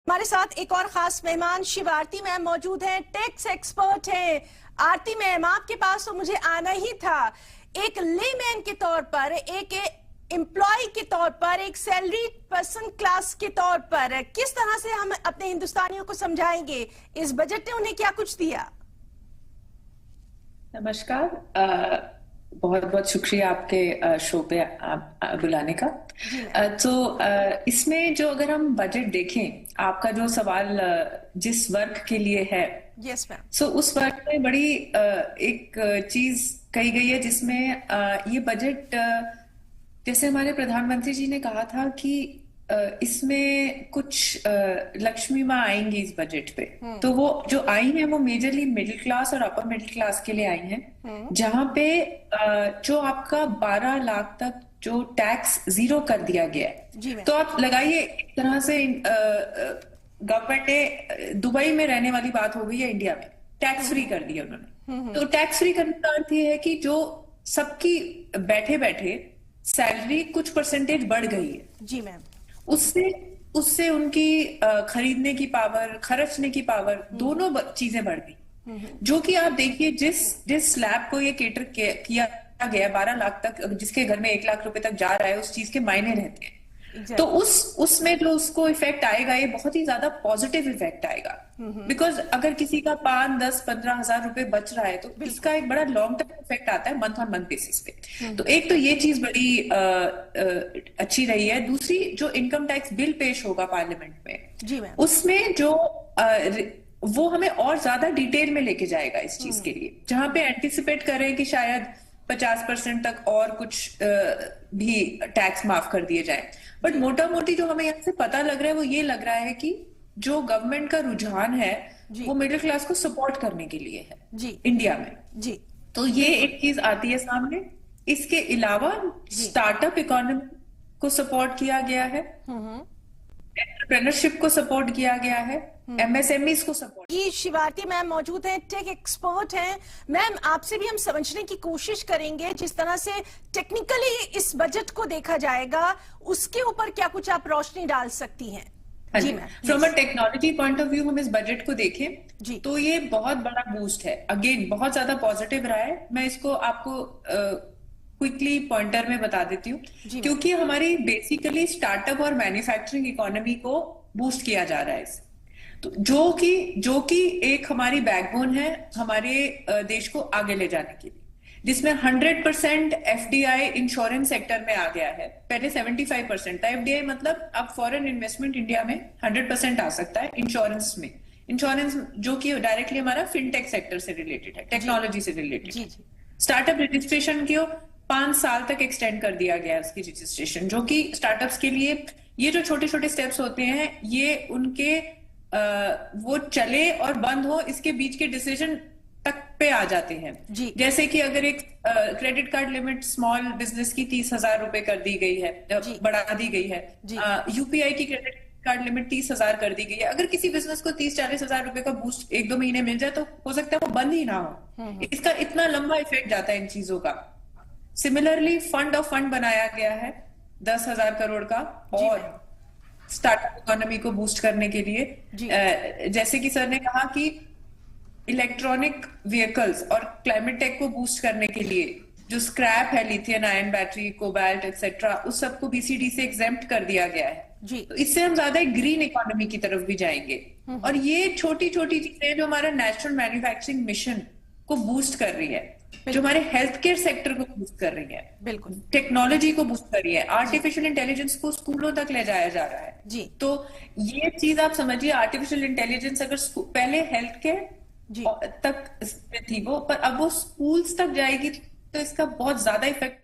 हमारे साथ एक और खास मेहमान शिव आरती मैम मौजूद हैं, टैक्स एक्सपर्ट हैं। आरती मैम, आपके पास तो मुझे आना ही था। एक लेमैन के तौर पर, एक एम्प्लॉय के तौर पर, एक सैलरीड पर्सन क्लास के तौर पर किस तरह से हम अपने हिंदुस्तानियों को समझाएंगे इस बजट ने उन्हें क्या कुछ दिया? नमस्कार। बहुत बहुत शुक्रिया आपके शो पे बुलाने का। इसमें जो अगर हम बजट देखें, आपका जो सवाल जिस वर्ग के लिए है, यस मैम, सो उस वर्ग में बड़ी एक चीज कही गई है जिसमें ये बजट जैसे हमारे प्रधानमंत्री जी ने कहा था कि इसमें कुछ लक्ष्मी माँ आएंगी इस बजट पे। तो वो जो आई हैं वो मेजरली मिडिल क्लास और अपर मिडिल क्लास के लिए आई हैं, जहां पे जो आपका 12 लाख तक जो टैक्स जीरो कर दिया गया है। तो आप लगाइए, एक तरह से गवर्नमेंट ने दुबई में रहने वाली बात हो गई है, इंडिया में टैक्स फ्री कर दिया उन्होंने। तो टैक्स फ्री करने का अर्थ ये है कि जो सबकी बैठे बैठे सैलरी कुछ परसेंटेज बढ़ गई है जी मैम, उससे उससे उनकी खरीदने की पावर, खर्चने की पावर, दोनों चीजें बढ़ गई। जो कि आप देखिए जिस स्लैब को ये केटर किया गया 12 लाख तक, जिसके घर में 1 लाख रुपए तक जा रहा है, उस चीज के मायने रहते हैं। तो उसमें जो उसको इफेक्ट आएगा, ये बहुत ही ज्यादा पॉजिटिव इफेक्ट आएगा। बिकॉज अगर किसी का 5, 10, 15 हजार रुपए बच रहा है तो इसका एक बड़ा लॉन्ग टर्म इफेक्ट आता है मंथ ऑन मंथ बेसिस पे। तो एक तो ये चीज बड़ी अच्छी रही है। दूसरी, जो इनकम टैक्स बिल पेश होगा पार्लियामेंट में, उसमें जो वो हमें और ज्यादा डिटेल में लेके जाएगा इस चीज के लिए, जहां पे एंटिसिपेट करें कि शायद 50% तक और कुछ भी टैक्स माफ कर दिए जाए। बट मोटा मोटी जो हमें यहाँ से पता लग रहा है वो ये लग रहा है कि जो गवर्नमेंट का रुझान है वो मिडिल क्लास को सपोर्ट करने के लिए है जी, इंडिया में जी। तो ये एक चीज आती है सामने। इसके अलावा स्टार्टअप इकोनॉमी को सपोर्ट किया गया है, एंटरप्रेन्योरशिप को सपोर्ट किया गया है, एमएसएमईज को सपोर्ट। ये शिव आरती मैम मौजूद हैं, टेक एक्सपर्ट हैं। मैम, आपसे भी हम समझने की कोशिश करेंगे जिस तरह से टेक्निकली इस बजट को देखा जाएगा, उसके ऊपर क्या कुछ आप रोशनी डाल सकती हैं? जी ma'am, from a technology point of view हम इस बजट को देखें जी, तो ये बहुत बड़ा बूस्ट है। अगेन बहुत ज्यादा पॉजिटिव रहा है। मैं इसको आपको क्विकली पॉइंटर में बता देती हूँ, क्योंकि हमारी बेसिकली स्टार्टअप और मैन्युफैक्चरिंग इकोनॉमी को बूस्ट किया जा रहा है इससे। तो जो कि एक हमारी बैकबोन है हमारे देश को आगे ले जाने के लिए, जिसमें 100% एफडीआई इंश्योरेंस सेक्टर में आ गया है। पहले 75% था एफडीआई, मतलब अब फॉरेन इन्वेस्टमेंट इंडिया में 100% आ सकता है इंश्योरेंस में। इंश्योरेंस जो कि डायरेक्टली हमारा फिनटेक सेक्टर से रिलेटेड है, टेक्नोलॉजी से रिलेटेड है। स्टार्टअप रजिस्ट्रेशन को 5 साल तक एक्सटेंड कर दिया गया है उसकी रजिस्ट्रेशन, जो कि स्टार्टअप्स के लिए ये जो छोटे छोटे स्टेप्स होते हैं, ये उनके वो चले और बंद हो इसके बीच के डिसीजन तक पे आ जाते हैं जी। जैसे कि अगर एक credit card limit small business की 30,000 रुपए कर दी गई है, बढ़ा दी गई है। यूपीआई की क्रेडिट कार्ड लिमिट 30,000 कर दी गई है। अगर किसी बिजनेस को 30-40 हजार रुपए का बूस्ट 1-2 महीने मिल जाए तो हो सकता है वो बंद ही ना हो। इसका इतना लंबा इफेक्ट जाता है इन चीजों का। सिमिलरली फंड ऑफ फंड बनाया गया है 10,000 करोड़ का, और स्टार्टअप इकोनॉमी को बूस्ट करने के लिए। जैसे कि सर ने कहा कि इलेक्ट्रॉनिक व्हीकल्स और क्लाइमेट टेक को बूस्ट करने के लिए जो स्क्रैप है, lithium ion battery, cobalt etcetera, उस सबको बीसीडी से एग्जेम्प्ट कर दिया गया है जी। तो इससे हम ज्यादा ग्रीन इकोनॉमी की तरफ भी जाएंगे। और ये छोटी छोटी चीजें जो हमारा नेशनल मैन्युफैक्चरिंग मिशन को बूस्ट कर रही है, जो हमारे हेल्थ केयर सेक्टर को बूस्ट कर रही है, बिल्कुल टेक्नोलॉजी को बूस्ट कर रही है, आर्टिफिशियल इंटेलिजेंस को स्कूलों तक ले जाया जा रहा है जी। तो ये चीज आप समझिए, आर्टिफिशियल इंटेलिजेंस अगर पहले हेल्थ केयर तक थी वो, पर अब वो स्कूल्स तक जाएगी तो इसका बहुत ज्यादा इफेक्ट